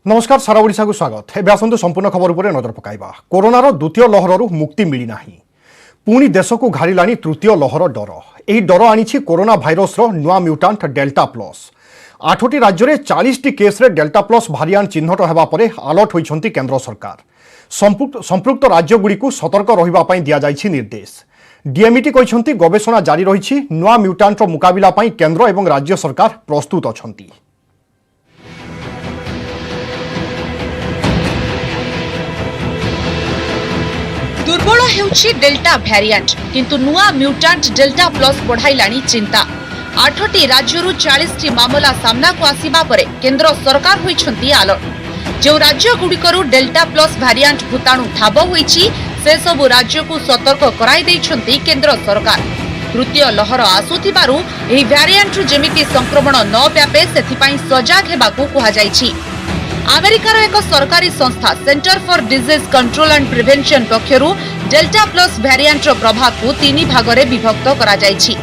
नमस्कार सारा ओडिशा को स्वागत। एबे आसंतु संपूर्ण खबर उपरे नजर पकाइबा। कोरोनार द्वितीय लहररू मुक्ति मिली नाही। पुणी देश को घारिलानी तृतीय लहर डर। एही डर आनिछि कोरोना भाइरस रो नुआ म्यूटांट डेल्टा प्लस। 8टी राज्य में 40टी केस रे डेल्टा प्लस भारिएंट चिन्हट हेबा परे अलर्ट होइछंती केंद्र सरकार। संपुक्त राज्यगुड़ी को सतर्क रहिबा पई दिया जाइछि निर्देश। डीएमईटी कहिछंती गवेषणा जारी रहिछि। नुआ म्यूटांट रो मुकाबिला पई केंद्र एवं राज्य सरकार प्रस्तुत अछंती। दुर्बल हेउछि डेल्टा भ्यारिएंट किंतु नुआ म्यूटांट डेल्टा प्लस बढ़ाइलाणी चिंता। 8टी राज्यरू 40टी मामला सामना को आसीबा परे केंद्र सरकार होइछंती अलर्ट। जो राज्य गुड़िकरू डेल्टा प्लस भ्यारिएंट भूताणु ठाब होइछि से सबु राज्य को सतर्क कराई दैछंती केंद्र सरकार। तृतीय लहर आसुथिबारु एही भ्यारिएंट जेमिति संक्रमण न व्यापे सेथिपाई सजाग हेबाकू कुहा जाइछि। अमेरिकार एक सरकारी संस्था Center for Disease Control and Prevention पक्षरु डेल्टा प्लस भ्यारिएंट प्रभाव को 3 भाग में विभक्त करा जाइछि।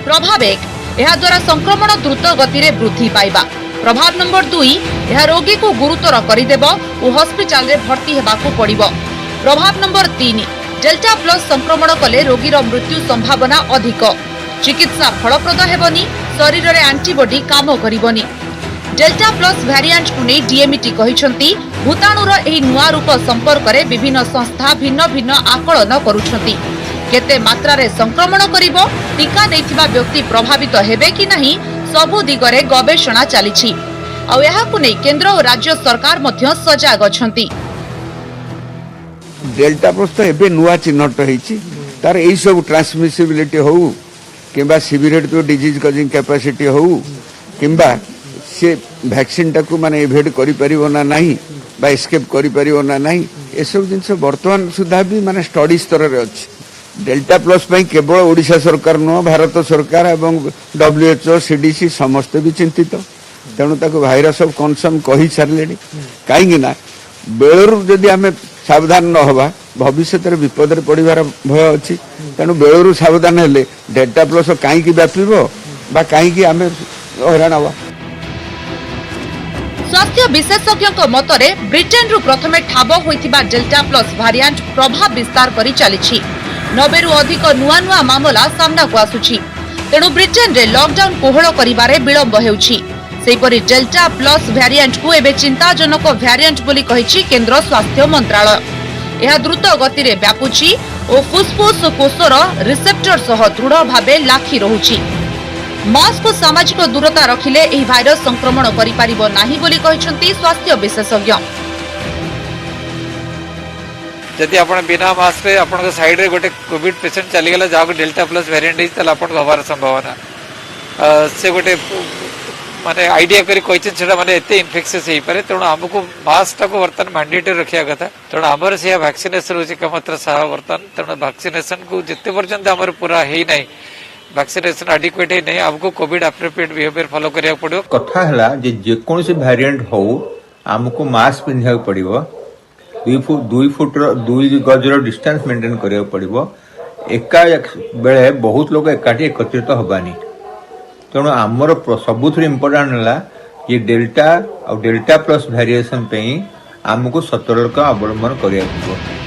प्रभाव 1 यह द्वारा संक्रमण द्रुत गति रे वृद्धि पाइबा। प्रभाव नंबर 2 यह रोगी को गुरुतर करिदेब और हॉस्पिटल रे भर्ती हेबाकू पड़िबो। प्रभाव नंबर 3 डेल्टा प्लस संक्रमण कले रोगीर मृत्यु संभावना अधिक। चिकित्सा फलप्रद हेबनी, शरीर रे एंटीबॉडी काम करिबनी। डेल्टा प्लस भ्यारिएंट को नहीं डीएमईटी कहिसंती भूताणुर एही नुआ रूप संपर्क रे विभिन्न संस्था भिन्न भिन्न आकलन करुछंती। केते मात्रा रे संक्रमण करिवो, टीका देथिबा व्यक्ति प्रभावित हेबे कि नहीं सबु दिगरे गवेषणा चलीछि। आ एहाकु नै केंद्र और राज्य सरकार मध्य सजाग अछंती। डेल्टा प्लस तो एबे नुआ चिन्हट होईछि। तार एई सब ट्रांसमिसिबिलिटी हो किंबा सिवियरिटी तो डिजीज कजिंग कैपेसिटी हो किंबा से वैक्सीन टाकू माने एभेड करि परिबो ना नाही बा एस्केप करि परिबो ना नाही ए सब जिंस वर्तमान सुधा भी माने स्टडी स्तर रे अछि। डेल्टा प्लस पई केवल ओडिशा सरकार न भारत सरकार एवं डब्ल्यूएचओ सीडीसी समस्त भी चिंतित। तेणु ताको भाइरस ऑफ कंसर्न कहि छारलेनी। काहेकि ना बेलरू जदि आमे सावधान न होबा भविष्य रे विपद रे पड़िबार भय अछि। तेणु बेलरू सावधान हेले डेल्टा प्लस काहे कि व्यापिबो बा काहे कि आमे हैरान हवा। स्वास्थ्य विशेषज्ञ मतरे ब्रिटेन रु प्रथमे ठाब होइथिबा डेल्टा प्लस भारिएंट प्रभाव विस्तार करी चलीछि। 90 रु अधिक नुआ नुआ मामला सामना को आसुछि। तेणु ब्रिटेन रे लॉकडाउन कोहळ करिबारे विलंब हेउछि। सेहिपरि डेल्टा प्लस भ्यारिएंट को एबे चिंताजनक भ्यारिएंट बोली कहिछि केंद्र स्वास्थ्य मंत्रालय। यह द्रुत गति रे व्यापुछि ओ फुसफुस कोषर रिसेप्टर सह दृढ़ भाबे लाखी रहुछि। मास्क को सामाजिक दूरता रखिले एही भाइरस संक्रमण करि परिबो नाही बोली कहिसंती स्वास्थ्य विशेषज्ञ। जदि आपण बिना मास्क रे आपण के साइड रे गोटे कोविड पेशेंट चली गेला जाको डेल्टा प्लस वेरिएंट इस तला आपण होबार संभावना से गोटे माने आइडिया करी कहिछन सेटा माने एते इन्फेक्शियस हेई पारे। तेणु हमको मास्क को वर्तमान मैंडेटरी रखिया कथा। तेणु हमर से वैक्सीनेशन होछि कमात्र सह वर्तमान। तेणु वैक्सीनेशन को जिते पर्यंत हमर पूरा हेई नै वैक्सीनेशन एडिक्वेट है नहीं हमको कोविड एप्रोप्रिएट बिहेवियर फॉलो करिया पड़ो। कथा हला जे कोन से वेरिएंट हो हमको मास्क पिन्हा पड़िबो, 2 गज रो डिस्टेंस मेंटेन करिया पड़िबो। एका बेले बहुत लोग एकाठी एकत्रित होबानी। तेणु आमर सबुथि इंपोर्टेंट हला ये डेल्टा और डेल्टा प्लस वेरिएशन पे हमको सतर्क अवलंबन करिया पड़िबो।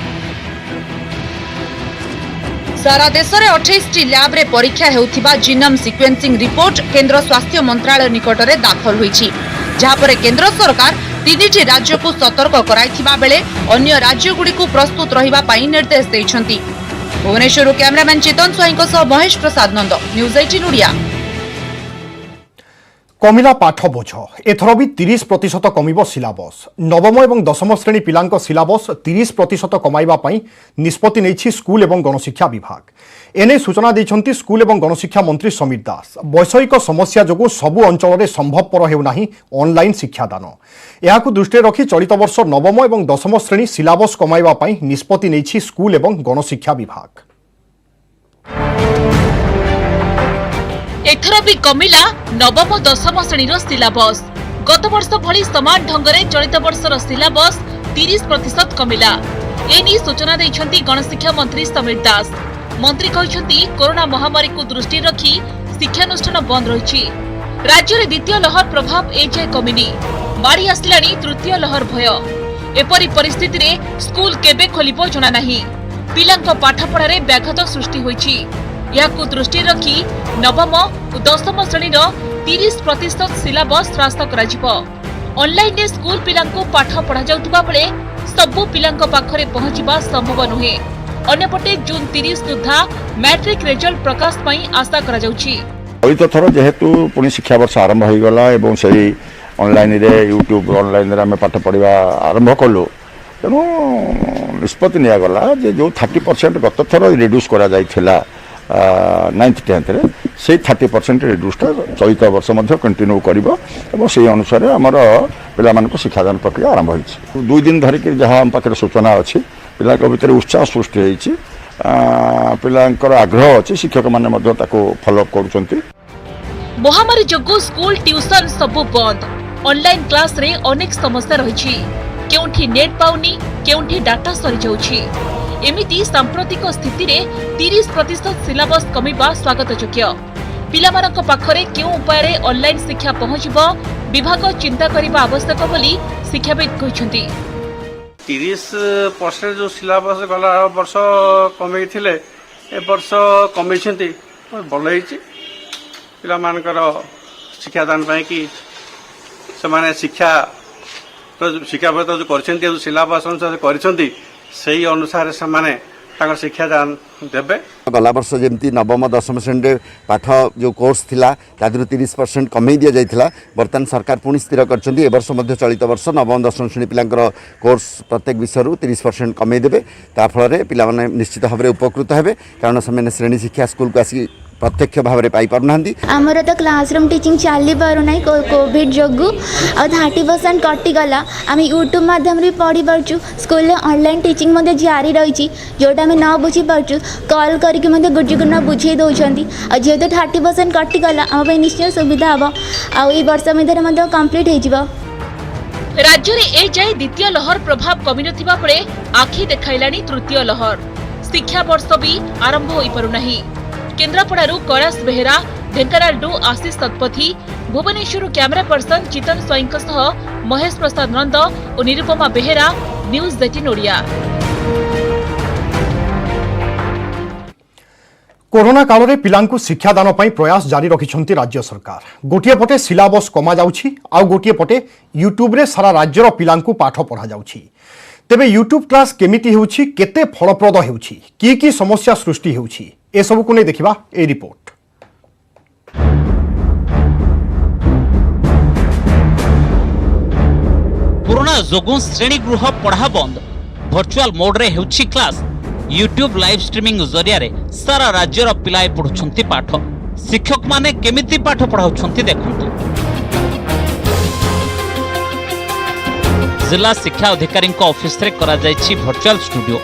सारा देश में 28टी लैब रे परीक्षा हेउथिबा जीनोम सिक्वेन्सिंग रिपोर्ट केंद्र स्वास्थ्य मंत्रालय निकट में दाखल होईछि। जहाँ पर केंद्र सरकार 3टी राज्य को सतर्क कराइथिबा बेले अन्य राज्य गुडी को प्रस्तुत रहिबा पई निर्देश दैछंती। भुवनेश्वर कैमरामैन चेतन स्वाईंको सह महेश प्रसाद नंद, न्यूज 18 ओडिया। कमिला पाठ बोझ एथर भी 30% कमिब सिलाबस। नवम और दशम श्रेणी पिलांक सिलाबस 30% कमाइबा पई निष्पत्ति नेछि स्कूल एवं गणशिक्षा विभाग। एने सूचना दैछंती स्कूल एवं गणशिक्षा मंत्री समीर दास। वैषयिक समस्या जोगु सबु अंचल में संभवपर हेउनाही ऑनलाइन शिक्षादान। एहाकु दृष्टि रखी चलित वर्ष नवम और दशम श्रेणी सिलाबस कमाइबा पई निष्पत्ति नेछि स्कूल एवं गणशिक्षा विभाग। एथर भी कमिला नवम दशम श्रेणी सिलाबस। गत वर्ष भली समान ढंगरे चलित वर्षर सिलाबस 30% कमिला। एनी सूचना दैछंती गणशिक्षा मंत्री समीर दास। मंत्री कहिसंती कोरोना महामारी को दृष्टि रखी शिक्षानुष्ठान बंद रहिछि। राज्य में द्वितीय लहर प्रभाव एजाए कमिनी माड़ी आसिलानी तृतीय लहर भय एपरी परिस्थिति रे स्कूल केबे खोलिबो जणा नाही पिलांक पाठपढ़ा रे व्याघात सृष्टि होईछि याकु दृष्टि रखी नवम और दशम श्रेणीर 30% सिलेबस ह्रास कराजिबो ऑनलाइन रे स्कूल पिलांको पाठ पढ़ा जाउतबा बेले सबु पिलांक पाखरे पहुंचीबा संभव नुहे अन्यपटे जून 30 सुधा मैट्रिक रिजल्ट प्रकाश पई आशा करा जाउछि चलित थर जेहेतु पुणी शिक्षा वर्ष आरंभ हो गला एवं से ऑनलाइन रे यूट्यूब ऑनलाइन रे आम पाठ पढ़ा आरंभ कलु तेणु निष्पत्ति निगला जो 30% गत थर रिड्यूस करा जाइथिला 9th 10th रे से 30% रिड्यूसटा चलित वर्ष कंटिन्यू करिबो एवं से अनुसार आमर पिला मानक शिक्षादान प्रक्रिया आरंभ होइछि 2 दिन धरिक जहाँ आम पाखे सूचना अच्छी पिला भितर उत्साह सृष्टि होइछि पिलांकर आग्रह अच्छी शिक्षक माने फॉलोअप करुछंती महामारी जोगु स्कूल ट्यूशन सबु बंद ऑनलाइन क्लास रे अनेक समस्या रही केउठी नेट पाउनी केउठी डाटा सरी जाउछि एमिति सांप्रतिक स्थिति रे 30% सिलेबस कमिबा स्वागतयोग्य पिलामानक पाखरे केउ उपाय रे ऑनलाइन शिक्षा पहुंचबो विभाग चिंता करिबा आवश्यक बोली शिक्षाविद कहिसंती 30% जो सिलेबस गला वर्ष कमे थिले ए वर्ष कमे छंती भल होईची पिला मानकर शिक्षादान पाई कि से शिक्षा जो करछंती जो सिलेबस अनुसार करछंती सही अनुसार से शिक्षादान देबे गला वर्ष जमती नवम दशम श्रेणी पाठ जो कोर्स थिला तादरु 30% कमे दिया जाइथिला वर्तमान सरकार पुणी स्थिर करछंती ए वर्ष मध्य चलित वर्ष नवम दशम श्रेणी पिलांकर कोर्स प्रत्येक विषय 30% कमे देबे ता फल रे पिला माने निश्चित भाव उपकृत हेबे कारण से श्रेणी शिक्षा स्कूल को आसी प्रत्यक्ष भाव में पाई पार नांदी आमर तो क्लासरूम टीचिंग चली पार ना कोविड जोगु आ 30% कटिगला आम यूट्यूब माध्यम रे पढ़ी पार्छु स्कूल ऑनलाइन टीचिंग मध्य जारी रही जोटा आम न बुझी पार्छु कॉल करके गुरुजी बुझे दौरान जेहेतु 30% कटिगला आम निश्चय सुविधा हम आई वर्ष मध्य कम्प्लीट हो राज्य में ए जाए द्वितीय लहर प्रभाव कमी नथिबा बेले आखि देखाइलानी तृतीय लहर शिक्षा वर्ष भी आरंभ होई पारुनाही केन्द्रापड़ारू कैलाश बेहेरा ढेंकानालू आशीष शतपथी भुवनेश्वर कैमरा पर्सन चितन स्वाईंक सह महेश प्रसाद नंद और निरुपमा बेहेरा न्यूज 18 ओडिया। कोरोना काल में पिलांकु शिक्षादान पई प्रयास जारी रखिछंती राज्य सरकार गोटिए पटे सिलेबस कमा जाउछि आ गोटिए पटे यूट्यूब रे सारा राज्यर पिलांकु पाठ पढ़ा जाउछि तेबे यूट्यूब क्लास केमिति होउछि केते फलप्रद होउछि की समस्या सृष्टि होउछि ए सब को नै देखिबा ए रिपोर्ट। कोरोना जोगु श्रेणीगृह पढ़ा बंद वर्चुअल मोड रे हेउछि क्लास यूट्यूब लाइव स्ट्रीमिंग जरिया रे सारा राज्यर पिलाए पढुछंती पाठ शिक्षक माने केमिति पाठ पढाउछंती देखंतु जिला शिक्षा अधिकारी ऑफिस रे करा जायछि वर्चुअल स्टूडियो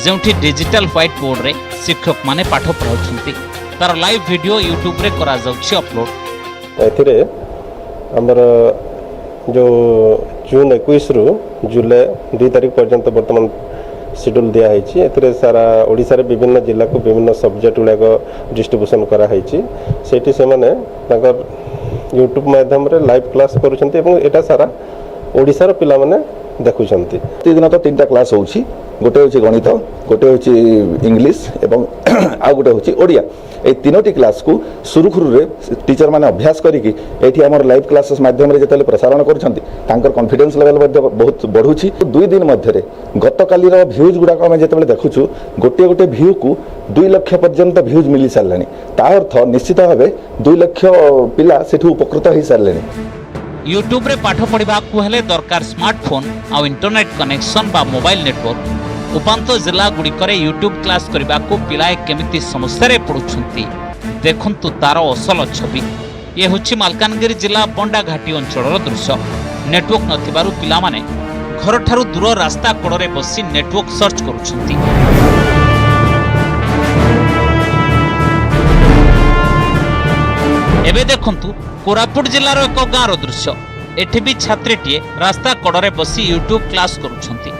जेउठी डिजिटल व्हाइट बोर्ड रे शिक्षक माने पाठ पढाउछंती तार लाइव वीडियो यूट्यूब रे करा जाउछि अपलोड एथिरे हमर जो जून 21 रु जुलाई 2 तारिख पर्यंत वर्तमान शेड्यूल दिया है एथिरे सारा ओडिसा रे विभिन्न जिला को विभिन्न सब्जेक्ट गुड़ाक डिस्ट्रीब्यूशन करा है सेठी से माने ताकर यूट्यूब माध्यम रे लाइव क्लास करूछंती एवं एटा सारा ओडिसा रो पिला माने देखुछंती दिन तो 3टा क्लास होउछि गोटे होछि गणित गोटे होछि इंग्लिश एवं आ गोटे होछि ओडिया ए तीनोटी क्लास को सुरुखुरु रे टीचर माने अभ्यास करिकि एठी हमर लाइव क्लासेस माध्यम रे जेतले प्रसारण करूछंती तांकर कॉन्फिडेंस लेवल मध्ये बहुत बढ़ुछि 2 दिन मध्ये रे गतकाली रो व्यूज गुडा को हम जेतले देखुछु गोटे व्यू को 2 लाख पर्यंत व्यूज मिली सारलानी ता अर्थ निश्चित भाबे 2 लाख पिला सेठु उपकृत होई सारलेनी। यूट्यूब रे पाठ पढ़ा को हेले दरकार स्मार्टफोन आ इंटरनेट कनेक्शन बा मोबाइल नेटवर्क उपांत जिला गुड़िकर यूट्यूब क्लास करने को पिलाए केमिति समस्या रे पड़ुछंती देखंतु तार असल छवि ये होछि मालकानगिरी जिला बंडाघाटी अंचलर दृश्य नेटवर्क नथिबारु पिला माने घर ठारू दूर रास्ता कड़े बसी नेटवर्क सर्च करुछंती एबे देखंतु कोरापुट जिलार एक गाँव दृश्य एठी भी छात्रीटीए रास्ता कड़े बसी यूट्यूब क्लास करुछंती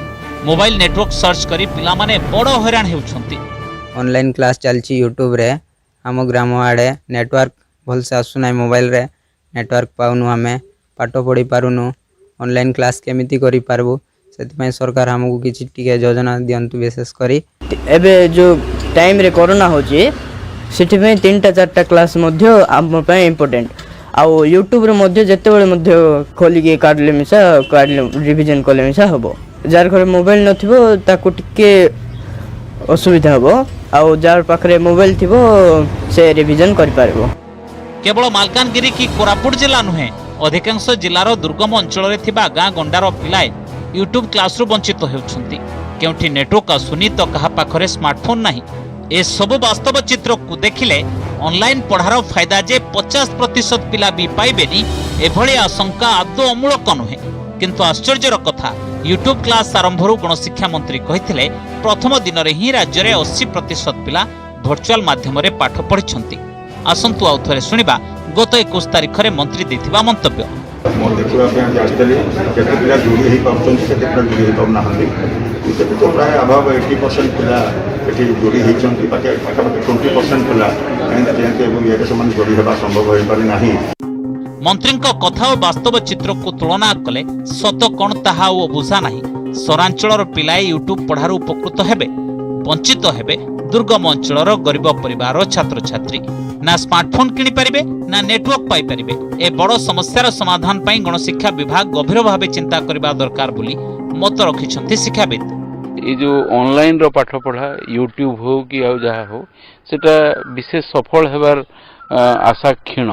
मोबाइल नेटवर्क सर्च करी पिला माने बड़ हैरान हेउछंती ऑनलाइन क्लास चलची यूट्यूब रे हम ग्राम आड़े नेटवर्क भल से आसु ना मोबाइल रे नेटवर्क पाउनु आमे पाठ पढ़ी पारुनु ऑनलाइन क्लास केमिति करि पारबो से सरकार हमको किसी टिके योजना दियंतु विशेष करी एबे जो टाइम रे कोरोना होची सेठी में 3-4 क्लास मध्य आम पे इम्पोर्टेंट आउ यूट्यूब रे मध्य जेते बेले मध्य खोली के काढले मिसा रिवीजन करले मिसा हबो जार घर मोबाइल नथिबो ताकू टिके असुविधा हबो आउ जार पाखरे मोबाइल थिबो से रिवीजन करि पारबो। केवल मालकानगिरी की कोरापुट जिला नुहे अधिकांश जिलार दुर्गम अंचल रे थिबा गाँ गंडार पिलाए यूट्यूब क्लास रु वंचित होउछंती केउठी नेटवर्क आसुनी तो कहा पाखरे स्मार्टफोन नाही ए सब वास्तव चित्र को देखिले ऑनलाइन पढ़ार फायदा जे 50% पिला भी पाइबेनी एभली आशंका आदौ अमूलक नुहे किंतु आश्चर्यर कथा यूट्यूब क्लास आरंभरू गणशिक्षा मंत्री कहिथिले प्रथम दिन रे ही राज्य रे 80% पिला वर्चुअल माध्यम रे पाठ पढ़िछंती। आसंतु आउ थरे सुनिबा गत 21 तारिख रे मंत्री देथिबा मंतव्य मोर देखा जानी केते पिला जोड़ी हो पार्टी केते पिला जोड़ी हो पाना तो प्राय अभाव 80% पिला ये जोड़ी होती पाखापाखि 20% पिला कहीं जोड़ी होगा संभव हो पारि नाही। मंत्री कथा और वास्तव चित्र को तुलना कले सत कौन ताहा बुझा नाही सहरांचल पिलाए यूट्यूब पढ़ार उपकृत हेबे वंचित हेबे दुर्गम अंचल गरीब परिवार छात्र छात्री ना स्मार्टफोन किनी पारिबे ना नेटवर्क पाई पारिबे ए बड़ समस्यार समाधान पई गणशिक्षा विभाग गभीर भावे चिंता करबा दरकार बोली मत रखिछंती शिक्षाविद। ये जो ऑनलाइन रो पाठ पढ़ा यूट्यूब हो कि आ जहा हो सेटा विशेष सफल हेबार आशा क्षीण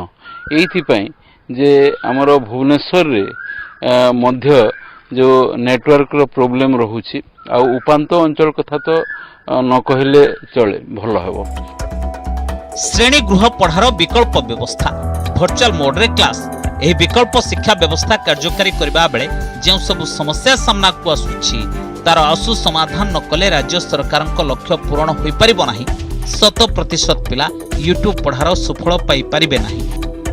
एइथिपई जे हमरो भुवनेश्वर रे मध्य जो नेटवर्क रो प्रॉब्लम रहुछि आ उपांत अंचल कथा तो न कहले चले भलो हेबो। श्रेणी गृह पढ़ार विकल्प व्यवस्था वर्चुअल मोड रे क्लास एही विकल्प शिक्षा व्यवस्था कार्यकारी करबा बेले जे सब समस्या सामना को आसुछि तार आसु समाधान न कले राज्य सरकार लक्ष्य पूरण होई परिबो नाही 100% पिला यूट्यूब पढ़ार सुफल पाई परिबे नाही।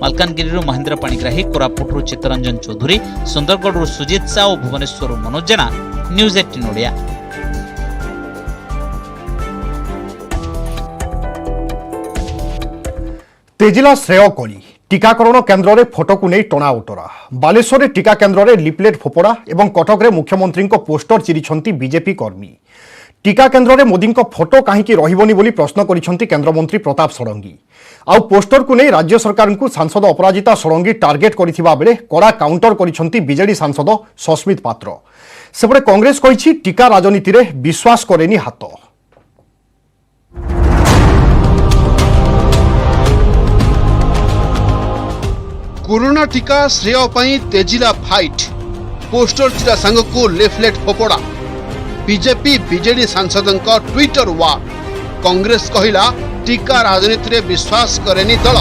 मालकानगिरी महेंद्र पाणिग्राही कोरापुट चित्तरंजन चौधरी सुंदरगढ़ सुजित सा और भुवनेश्वर मनोज जेना न्यूज 18 ओडिया। तेजिला श्रेय कली टीकाकरण केन्द्र में फोटो को नहीं टणा उटरा बालेश्वर टीका केन्द्र में लिपलेट फोपड़ा और कटक मुख्यमंत्री पोस्टर चिरी बीजेपी कर्मी टीका केन्द्र में मोदी फोटो कहीं रही बोली प्रश्न करिसेंती केन्द्रमंत्री प्रताप षडंगी आउ पोस्टर को नहीं राज्य सरकार को सांसद अपराजिता षडंगी टार्गेट करथिबा बेले कड़ा काउंटर करिसेंती बीजेडी सांसद सस्मित पात्र सेपटे कांग्रेस कहिछि टीका राजनीति रे विश्वास करेनी हाथ। कोरोना टीका श्रेय पई तेजिला फाइट पोस्टर चिरा संग को लेफलेट फोपड़ा बीजेपी बीजेडी सांसदों ट्विटर वार कांग्रेस कहिला टीका राजनीति रे विश्वास करेनी दल।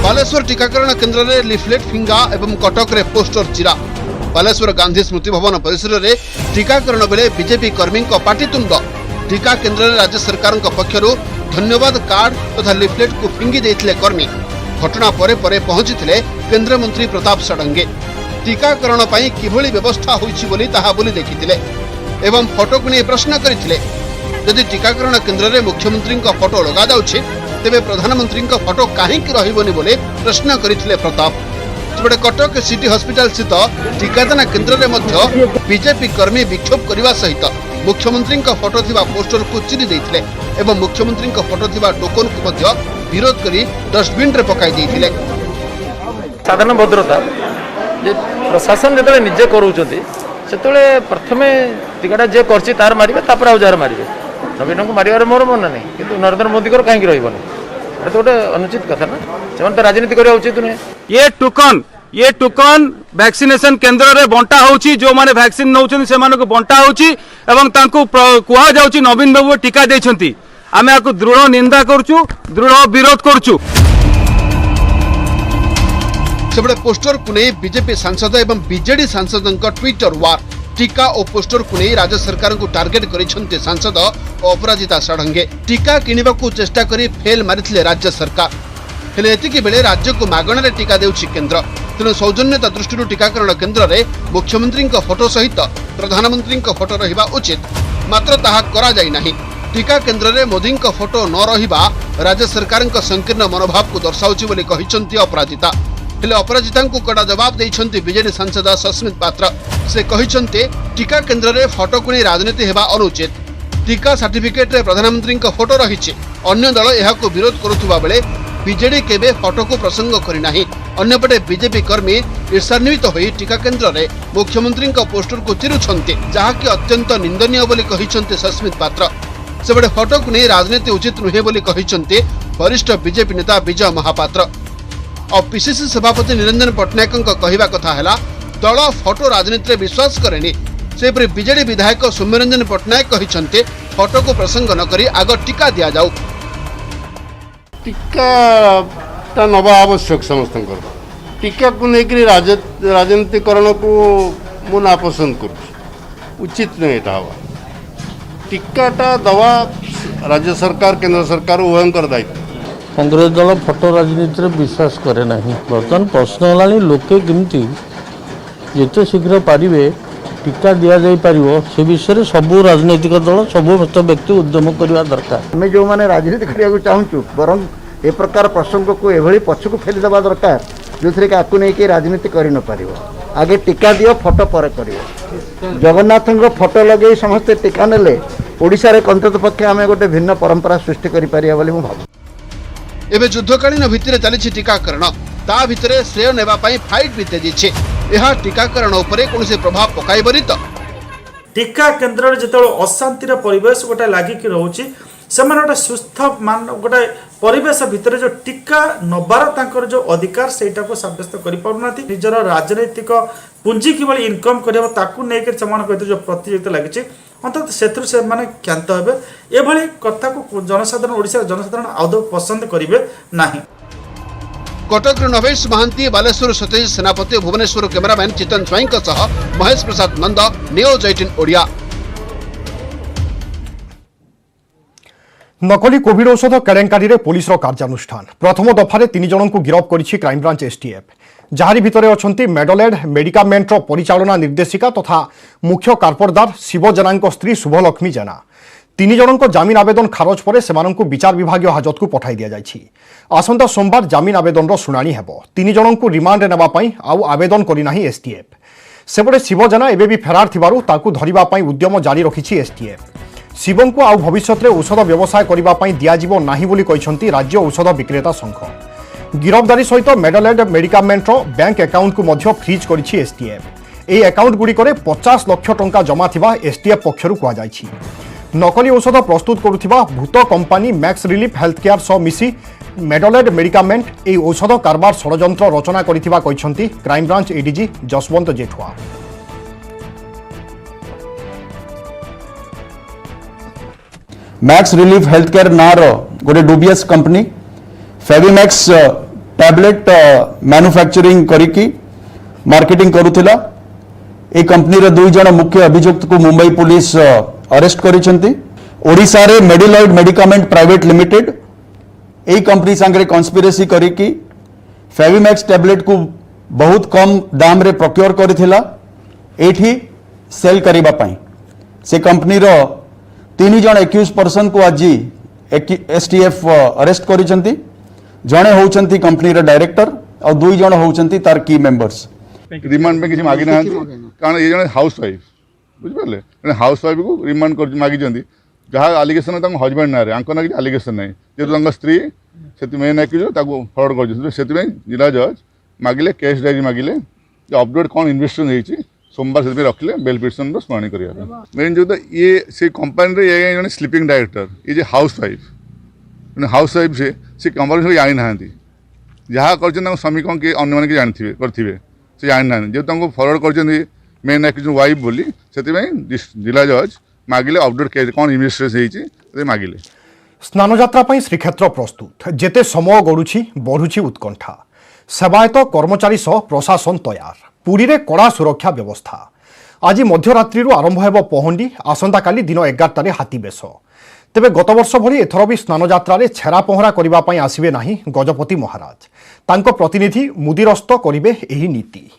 बालेश्वर टीकाकरण केन्द्र रे लिफलेट फिंगा एवं कटक रे पोस्टर चिरा बालेश्वर गांधी स्मृति भवन परिसर रे टीकाकरण बेले बीजेपी कर्मी पाटितुंड टीका केन्द्र रे राज्य सरकार पक्षरु धन्यवाद कार्ड तथा लिफलेट को फिंगी देथिले कर्मी घटना परे परे पहुंचीथिले केंद्र मंत्री प्रताप षडंगी टीकाकरण पई किभली व्यवस्था होईछि बोली ताहा बोली देखिथिले एवं फोटो को नहीं प्रश्न करथिले यदि टीकाकरण केन्द्र रे मुख्यमंत्री फोटो लगा जाउछि तेबे प्रधानमंत्री फोटो काहे कि रहिबोनी बोले प्रश्न करथिले प्रताप। सेपटे कटक सिटी हॉस्पिटल स्थित टीकादान केन्द्र रे मध्य बीजेपी कर्मी विक्षोभ करने सहित मुख्यमंत्री फोटो थिबा पोस्टर को चिरी देथिले एवं मुख्यमंत्री फोटो थिबा टोकन को मध्य विरोध करी डस्टबिन रे पकाई देथिले। साधारण भद्रता जे प्रशासन जेतले निजे करूचंती सेतले प्रथमे टिकाटा जे करछि तार मारिबे तापर आ जार मारिबे नवीन को मारिबार मोर मन नहीं किंतु नरेंद्र मोदी को काहे रहइबो नहीं तो अनुचित कथा ना से तो राजनीति करिया उचित नहीं। ये टोकन वैक्सीनेशन केन्द्र रे बंटा होउची जो माने वैक्सीन नौचन से माने को बंटा होउची एवं तांको कुहा जाउची नवीन बाबू टीका देछंती आमे आको दृढ़ निंदा करछु दृढ़ विरोध करछु। सेबडे पोस्टर को नहीं बीजेपी सांसद एवं बीजेडी सांसदों ट्विटर वार टीका और पोस्टर को नहीं राज्य सरकार को टार्गेट करिसेंती सांसद अपराजिता षडंगी टीका किनिबा को चेष्टा करी फेल मारिथिले राज्य सरकार हेले एतिकी बेले राज्य को मागणा रे टीका देउछि केन्द्र तेणु सौजन्यता दृष्टि टीकाकरण केन्द्र रे मुख्यमंत्री फोटो सहित प्रधानमंत्री फोटो रहिबा उचित मात्र ताहा करा जाई नाही टीका केन्द्र में मोदी फोटो न रहिबा राज्य सरकार संकीर्ण मनोभाव को दर्शाउछि बोली कहिसंती अपराजिता। हेले अपराजिता को कड़ा जवाब देइछंती बीजेडी सांसद सस्मित पात्र। से कहिसंती टीका केन्द्र में फोटो को राजनीति हेबा अनुचित। टीका सर्टिफिकेट रे प्रधानमंत्री फोटो रही अन्य दल यहां विरोध करुवा बेले बीजेडी केबे फोटो को प्रसंग करना। अन्यपटे बीजेपी कर्मी ईर्षान्वित होई टीका केन्द्र में मुख्यमंत्री पोस्टर को चिरुछंती, जहाँकि अत्यंत निंदनीय बोली कहिसंती सस्मित पात्र। सेबडे फोटो को नहीं राजनीति उचित नुहे बोली कहिसंती वरिष्ठ बीजेपी नेता विजय महापात्र। और पीसीसी सभापति निरंजन पट्टनायक कहवा कथा है दल फोटो राजनीति में विश्वास करेनी। सेपरि बीजेडी विधायक सौम्यरंजन पट्टनायक कहते फोटो को प्रसंग न करी आग टीका दि जाऊ। टीका नवा आवश्यक समस्त टीका को लेकर राजनीतिकरण को मु नापसंद कर उचित नहीं हवा। टीकाटा दवा राज्य सरकार केंद्र सरकार उभयंकर दायित्व। कांग्रेस दल फोटो राजनीति विश्वास करे ना। बर्तमान प्रश्न है लोके केमती जिते शीघ्र पारे टीका दि जापर से विषय सबू राजनैतिक दल सबू व्यक्ति उद्यम करने दरकार। आम जो मैंने राजनीति करने चाहूँ बरं ए प्रकार प्रसंग को एभली पछक फेलीदेवा दरकार जो थे आपको नहीं राजनीति कर न पार। आगे टीका दियो फोटो पर कर। जगन्नाथ फोटो लगे समस्ते टीका नेले ओडिशा रे अंतत पक्षे आम गोटे भिन्न परंपरा सृष्टि कर भाव। एबे युद्धकालीन भित्तिरे चली टीकाकरण ता भितरे श्रेय नेबा पई फाइट भी तेजी। यह टीकाकरण उपरे कोनसे प्रभाव पकाइबरी तो टीका केन्द्र जो अशांतिर परिवेश गोटे लागिक रोचे से गोटे सुस्थ मान गोटे परिवेश भितर जो टीका नबार तांकर जो अधिकार सेटा को सब्यस्त कर पारना निजर राजनैतिक पुंजी किभली इनकम कर जो प्रतियोगिता लगी अंत से क्षांत हे एभली कथा को जनसाधारण ओडिशा जनसाधारण आदौ पसंद करेंगे ना। कटक नवेश महांती, बालेश्वर सतेज सेनापति, भुवनेश्वर कैमरामैन चितन स्वाई महेश प्रसाद नंद, न्यूज 18 ओडिया। नकली कोविड औषध केलेंकारी पुलिस कार्यानुष्ठान प्रथम दफारे 3 जन को गिरफ करिछि क्राइमब्रांच एसटीएफ। जहारी भितरे अछंती मेडोलेड मेडिकामेंटर परिचालना निर्देशिका तथा मुख्य कार्परदार शिव जेना स्त्री शुभलक्ष्मी जेना। 3 जन जमीन आवेदन खारज पर से विचार विभाग हाजत को पठाई दि जाइछि। आसंता सोमवार जमीन आवेदन शुणाणी हेबो। 3 जन को रिमांड नेबा पई आउ आवेदन करिनाही एसटीएफ। सेपटे शिव जेना एबे भी फेरार थिबारु ताकू धरिबा पई उद्यम जारी रखिछि एसटीएफ। शिवं को आउ भविष्य में औषध व्यवसाय करने दिज्व ना बोली कहते राज्य औषध विक्रेता संघ। गिरफ्तारी सहित मेडोलेड मेडिकामेंटर बैंक अकाउंट को मध्य फ्रीज करिछि एसटीएफ। ए अकाउंट गुड़िक 50 लाख टंका जमा थिबा एसटीएफ पक्षरु कुहाଯାଇଛି। नकली औषध प्रस्तुत करुथिबा भूत company Max Relief Health Care सह मिसी मेडोलेड मेडिकामेंट ए औषध कारबार षड्यंत्र रचना करिथिबा कहछन्ती crime branch ADG Jaswant Jethwa. Max Relief Health Care नार गोटे dubious company Favimax tablet manufacturing करिकी मार्केटिंग करुथिला। ए कंपनी रे 2 जन मुख्य अभियुक्त को मुंबई पुलिस अरेस्ट करिसेंती। ओडिशा रे मेडिलॉइड मेडिकामेंट प्राइवेट लिमिटेड ए कंपनी संगे कॉन्स्पिरेसी करिकी फेविमैक्स टैबलेट को बहुत कम दाम रे प्रोक्योर करिथिला एठी सेल करिबा पई। से कंपनी रो 3 जन एक्यूज पर्सन को आज एसटीएफ अरेस्ट करिसेंती। जणे होउचंती कंपनी रे डायरेक्टर और 2 जन होउचंती तार की मेंबर्स। रिमांड में किसी मागी ना कारण ये जन हाउस वाइफ बुझ पाले हाउस वाइफ को रिमांड कर मागी जंदी जहां एलिगेशन है हजबैंड ना रे आंको ना कि एलिगेशन नहीं जेतु स्त्री से मेन एक्यूज ताको फॉरवर्ड कर से जिला जज मागिले केस डायरी मागिले अपडेट कौन इन्वेस्टिगेशन होईची सोमवार से रखिले बेल पिटिशन शुणाणी करिया। मेन जो ये से कंपनी रे ये जने स्लीपिंग डायरेक्टर ये जे हाउस वाइफ से कंपनी से जानी ना जहाँ कर स्वामी कौन के अन्य मैंने जानते करेंगे से जानी ना जो फरवर्ड कर मेन एक्यूज वाइफ बोली से जिला जज मागिले अपडेट केस कौन इन्वेस्टिगेशन मागिले। स्नानयात्रा पर श्रीक्षेत्र प्रस्तुत जेते समय गड़ुछि बढ़ुछि उत्कंठा। सेवायत कर्मचारी सह प्रशासन तैयार। पुरी रे कड़ा सुरक्षा व्यवस्था। आज मध्यरात्रि आरंभ हेब पहंडी आसंता काली दिन 11 हाथी बेश। तेबे गत वर्ष भली एथर भी स्नानयात्रा रे छेरा पहरा करिबा पई आसिबे नाही गजपति महाराज। तांको प्रतिनिधि मुदिरस्त करिबे एही नीति।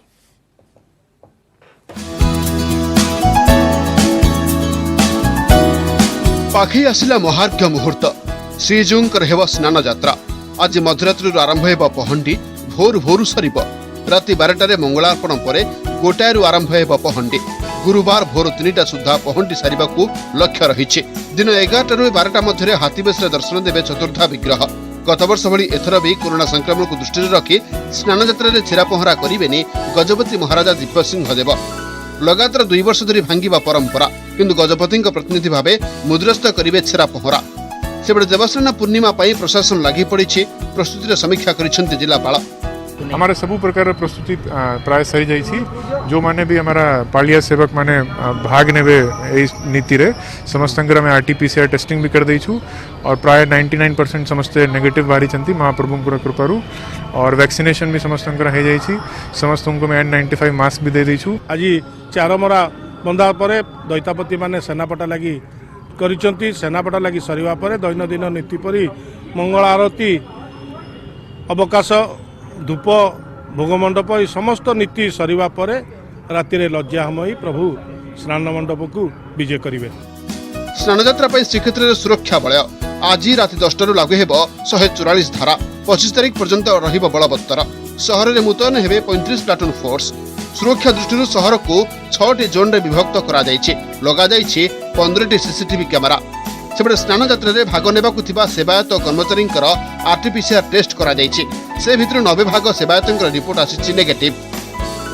पाखई आसिला महार्घ्य मुहूर्त श्रीजीउंकर हेब स्नान यात्रा आज मध्यरात्रि आरंभ हेब पहंडी भोर भोर सरिब राति 12टारे मंगलार्पण परे गोटायरु आरंभ हेब पहंडी गुरुवार भोर 3टा सुधा पहंडी सारिबाकू लक्ष्य रहिछि। दिन 11टारु 12टा मध्यरे हाथीबेशरे दर्शन देबे चतुर्था विग्रह। गत वर्ष भली एथर भी कोरोना संक्रमण को दृष्टि रखी स्नान यात्रा छेरा पहरा करेनि गजपति महाराजा दिव्यसिंह देव। लगातार 2 वर्ष धरी भांगिबा परंपरा किंतु गजपति प्रतिनिधि भावे मुद्रस्थ करिवे छेरा पहरा। सेबडे देवस्नान पूर्णिमा पाई प्रशासन लागि पड़िछि प्रस्तुतिर समीक्षा करिसेंति जिलापाल। हमारे सबू प्रकार प्रस्तुति प्राय सरी जाइछि। जो माने भी हमारा पालिया सेवक माने भाग नेबे एई नीति रे समस्तंकर में आरटीपीसीआर टेस्टिंग भी कर देइछु और प्राय 99% समस्ते नेगेटिव बारी चंती महाप्रभुंकर कृपारू और वैक्सीनेशन भी समस्तंकर हे जाइछि। समस्तंको में N95 मास्क भी दे देइछु। आज चारमरा बंदा परे दैतापति माने सेनापटा लागि करिसंती। सेनापटा लागि सरीवा परे दैनंदिन नीति परि मंगल आरती अवकाश धूप भोगमंडप समस्त नीति सरीवा परे राति रे लज्जामयी प्रभु स्नान मंडप को विजय करिवे। स्नान यात्रा पर श्रीक्षेत्र में सुरक्षा बलय आज राति 10टारू लागू हेब 144 धारा 25 तारिख पर्यंत रहिब बलवत्तर। सहर में मुतयन हेबे 35 प्लाटून फोर्स। सुरक्षा दृष्टि सहर को 6टी जोन रे विभक्त करा जायछि। लगा जायछि 15टी सीसीटीवी कैमेरा। सेबडे स्नान यात्रा रे भाग नेबाकू थिबा सेवायत कर्मचारी आरटीपीसीआर टेस्ट करा जायछि। से भितर 90 भाग सेवायतंकर रिपोर्ट आसिछि नेगेटिव।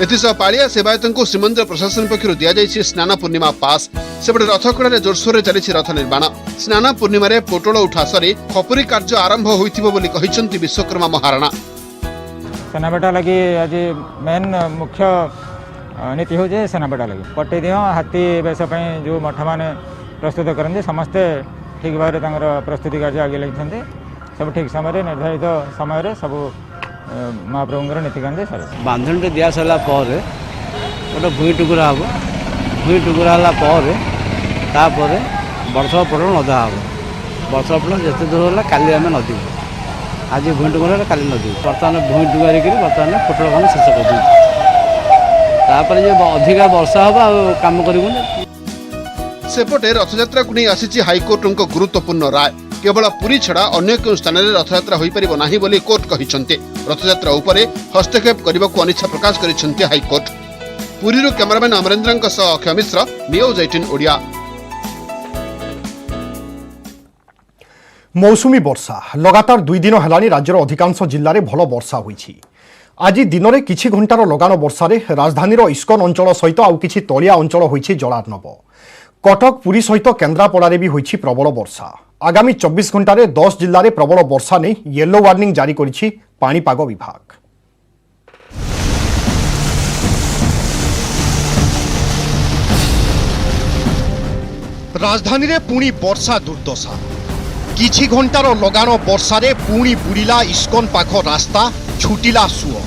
एथिसह पालिया सेवायतंको श्रीमंदिर प्रशासन पक्षरु दिया जायछि स्नान पूर्णिमा पास। सेबडे रथखड़ा रे जोरसोर रे चलिछि रथ निर्माण। स्नान पूर्णिमा रे पोटोल उठा सरी खपुरी कार्य आरंभ होइथिबो बोली कहिसंती विश्वकर्मा महाराणा। सेनाबेटा लगी आज मेन मुख्य नीति हो जे सेनाबेटा लगी पट्टे दियो हाथी बेस जो मठ माने प्रस्तुत करते समस्ते ठीक भाव में प्रस्तुति कार्य आगे लगी सब ठीक समय निर्धारित समय सब महाप्रभुंर नीतिकांत सारे बांधन दिया सारा गोटे भूई टुकुरा हम भूई टुकुरा तापर बर्षा पटल नदा हम बर्षा पटल जिते दूर है काली आम नदी आज भूई टुकुरा काली नदी बर्तमान भूई टुकारिक बर्तमान पटल काम शेष कर अधिका वर्षा हम आम कर। सेपटे रथयात्रा को नहीं आसी हाइकोर्ट गुरुत्वपूर्ण राय। केवल पुरी छड़ा अन्य केउ स्थान में रथयात्रा होई परिबो नाही बोली कोर्ट कहिसंते। रथयात्रा उपरे हस्तक्षेप करबा को अनिच्छा प्रकाश करिसंते हाइकोर्ट। पुरीरो कैमरामैन अमरेंद्रंक सह अक्षय मिश्र न्यूज 18 ओडिया। मौसुमी वर्षा लगातार 2 दिन हेलानी राज्यर अधिकांश जिल्ला रे भल वर्षा होईछि। आज दिन में किछि घंटार लगान वर्षा रे राजधानीर इस्कन अंचल सहित आउ किछि तलिया अंचल होईछि जलार्णव। कटक पुरी सहित केन्द्रापड़ा भी होईछि प्रबल वर्षा। आगामी 24 घंटे 10 जिल्ला रे प्रबल वर्षा नहीं येलो वार्निंग जारी करिछि पाणीपाग विभाग। राजधानी रे पुणी वर्षा दुर्दशा। किछि घंटार लगान वर्षा रे पुणी बुड़िला इस्कन पाख रास्ता छुटिला सुओ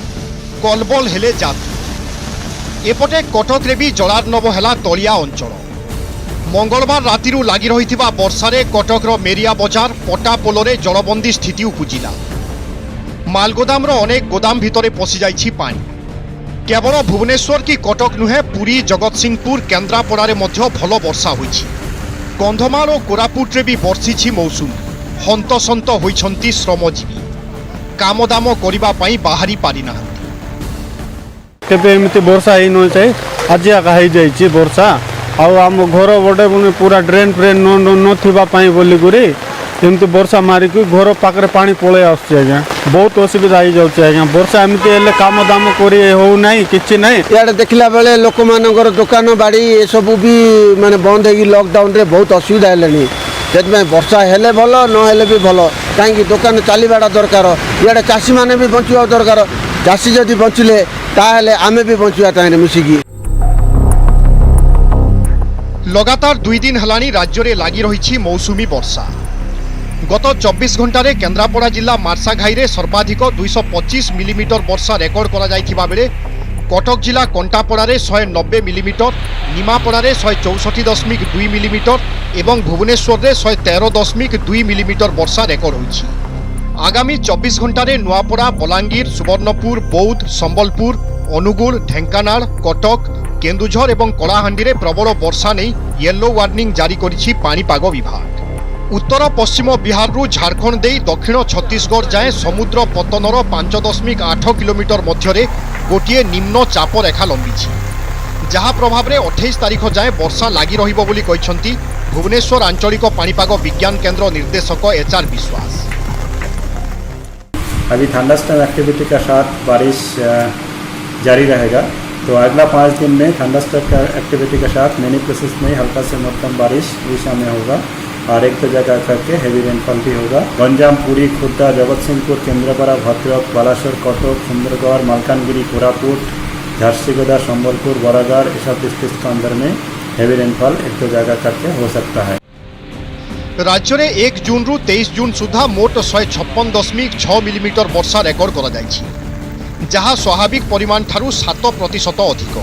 कलबल हेले जात्री। एपटे कटक रे भी जलार्णव हेला तलिया अंचल। मंगलवार राति लगी रही वर्षारे कटकर मेरिया बजार पटापोल जलबंदी स्थिति उपजिला। मालगोदाम अनेक गोदाम भितर पशि जाइछि पानी। केवल भुवनेश्वर की कटक नुहे पुरी जगतसिंहपुर केन्द्रापड़ा भल वर्षा होइछि। कंधमाल और कोरापुट रे भी वर्षिछि मौसुमी। हंतसंत होइछंती श्रमजीवी कामदाम करिबा पई बाहरी पारि नाहंती। केबे एमती वर्षा ही न चाहे आज आका हो जाइछि वर्षा आम घर बड़े पुणी पूरा ड्रेन फ्रेन नथिबा पाई बोली गुरी एमती वर्षा मारिक घर पाखे पानी पलि आसुच्छे आज्ञा बहुत असुविधा हो जाउच्छे आज्ञा वर्षा एमती हेले काम दाम करी हो नाही किछि नाही। इआडे देखला बेले लोक मानकर दुकान बाड़ी ए सब भी माने बंद होगी लॉकडाउन रे बहुत असुविधा हेलेनी। सेतमे वर्षा हेले भल न हेले भी भल कहीं दुकान चलवाटा दरकार। इआडे चाषी माने भी बंचिबा दरकार। चाषी जदि बंचिले ताहेले आमे भी बंचिबा ताहेले मिसिकी। लगातार 2 दिन हेलानी राज्य में लगी रही मौसुमी वर्षा। गत 24 घंटे केन्द्रापड़ा जिला मार्साघाई रे सर्वाधिक 225 मिलीमीटर वर्षा रेकर्ड करा जाइथिबा बेले कटक जिला कंटापड़ा रे 190 मिलीमीटर, निमापड़ा रे 164.2 मिलीमीटर एवं भुवनेश्वर रे 113.2 मिलीमीटर वर्षा रेकर्ड होइछि। आगामी 24 घंटे नुआपड़ा, बलांगीर, सुवर्णपुर, बौद्ध, संबलपुर, अनुगुल, ढेंकानाल, कटक, केन्दुझर एवं कलाहांडी रे प्रबल वर्षा नहीं येलो वार्निंग जारी करिछि पाणीपाग विभाग। उत्तर पश्चिम बिहार रु झारखंड दे दक्षिण छत्तीसगढ़ जाए समुद्र पतनर 5.8 किलोमीटर मध्य गोटे निम्न चाप रेखा लंबी जहाँ प्रभाव में 28 तारीख जाए वर्षा लगी रहिबो बोली कहिसंती भुवनेश्वर आंचलिक पाणीपाग विज्ञान केन्द्र निर्देशक HR विश्वास। अभी थंडरस्टॉर्म एक्टिविटी के साथ बारिश जारी रहेगा, तो अगला 5 दिन में थंडरस्टॉर्म एक्टिविटी के साथ मेनी प्लेसेस में हल्का से मध्यम बारिश उड़ीसा में होगा और एक दो जगह करके हेवी रेनफॉल भी होगा। गंजाम, पुरी, खुर्दा, जगतसिंहपुर, केन्द्रापड़ा, भद्रक, बालासोर, कटक, सुंदरगढ़, मालकानगिरी, कोरापुट, झारसुगुड़ा, संबलपुर, बरागढ़ ये सब डिस्ट्रिक्ट के अंदर में हेवी रेनफॉल एक दो जगह करके हो सकता है। राज्य में 1 जून रु 23 जून सुधा मोट 156.6 मिलीमीटर वर्षा रेकर्ड करा जायछि, जहाँ स्वाभाविक परिमाण ठारू 7% अधिक।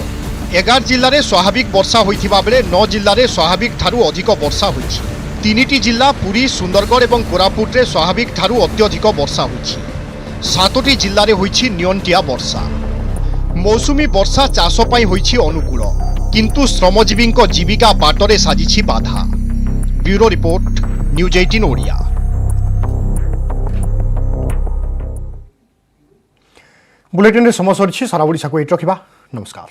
11 जिल्ला रे स्वाभाविक वर्षा होइथिबा बेले 9 जिल्ला रे स्वाभाविक ठारू अधिक वर्षा होइछि। 3टी जिल्ला पुरी, सुंदरगढ़ और कोरापुट रे स्वाभाविक ठारू अत्यधिक वर्षा होइछि। 7टी जिल्ला रे होइछि नियंटिया वर्षा। मौसुमी वर्षा चाष पई होइछि अनुकूल, किंतु श्रमजीवी जीविका बाटरे साजिछि बाधा। Bureau report, news 18 Odia. Bulletin रे समय सरी सारा ओडिशा को एट रखिबा। नमस्कार।